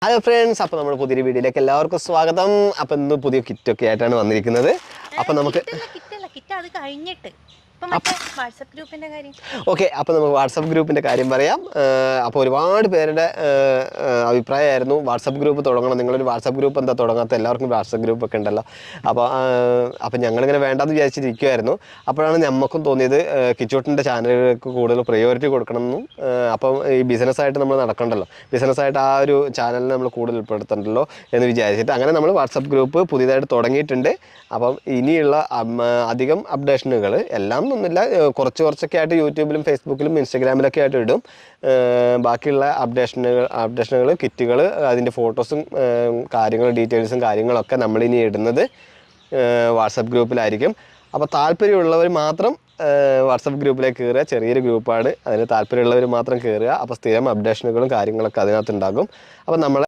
Hello friends, അപ്പോൾ നമ്മുടെ പുതിയൊരു വീഡിയോയിലേക്ക് എല്ലാവർക്കും സ്വാഗതം. അപ്പോൾ ഇന്ന് പുതിയ കിറ്റൊക്കെ ആയിട്ടാണ് വന്നിരിക്കുന്നത്. അപ്പോൾ നമുക്ക് ഓക്കെ, അപ്പോൾ നമുക്ക് വാട്സപ്പ് ഗ്രൂപ്പിൻ്റെ കാര്യം പറയാം. അപ്പോൾ ഒരുപാട് പേരുടെ അഭിപ്രായമായിരുന്നു വാട്സപ്പ് ഗ്രൂപ്പ് തുടങ്ങണം, നിങ്ങളൊരു വാട്സപ്പ് ഗ്രൂപ്പ് എന്താ തുടങ്ങാത്ത, എല്ലാവർക്കും വാട്സപ്പ് ഗ്രൂപ്പൊക്കെ ഉണ്ടല്ലോ. അപ്പോൾ ഞങ്ങളിങ്ങനെ വേണ്ടാന്ന് വിചാരിച്ചിരിക്കുമായിരുന്നു. അപ്പോഴാണ് നമുക്കും തോന്നിയത് കിച്ചൂട്ടിൻ്റെ ചാനലുകൾക്ക് കൂടുതൽ പ്രയോറിറ്റി കൊടുക്കണമെന്നും അപ്പം ഈ ബിസിനസ്സായിട്ട് നമ്മൾ നടക്കണ്ടല്ലോ, ബിസിനസ്സായിട്ട് ആ ഒരു ചാനലിനെ നമ്മൾ കൂടുതൽ ഉൾപ്പെടുത്തണ്ടല്ലോ എന്ന് വിചാരിച്ചിട്ട് അങ്ങനെ നമ്മൾ വാട്സപ്പ് ഗ്രൂപ്പ് പുതിയതായിട്ട് തുടങ്ങിയിട്ടുണ്ട്. അപ്പം ഇനിയുള്ള അധികം അപ്ഡേഷനുകൾ എല്ലാം ഒന്നുമില്ല, കുറച്ചൊക്കെ ആയിട്ട് യൂട്യൂബിലും ഫേസ്ബുക്കിലും ഇൻസ്റ്റാഗ്രാമിലൊക്കെ ആയിട്ട് ഇടും. ബാക്കിയുള്ള അപ്ഡേഷനുകൾ കിറ്റുകൾ, അതിൻ്റെ ഫോട്ടോസും ഡീറ്റെയിൽസും കാര്യങ്ങളൊക്കെ നമ്മളിനി ഇടുന്നത് വാട്സപ്പ് ഗ്രൂപ്പിലായിരിക്കും. അപ്പോൾ താല്പര്യമുള്ളവർ മാത്രം വാട്സപ്പ് ഗ്രൂപ്പിലേക്ക് കയറുക. ചെറിയൊരു ഗ്രൂപ്പാണ്, അതിന് താല്പര്യമുള്ളവർ മാത്രം കയറുക. അപ്പോൾ സ്ഥിരം അപ്ഡേഷനുകളും കാര്യങ്ങളൊക്കെ അതിനകത്തുണ്ടാകും. അപ്പോൾ നമ്മളെ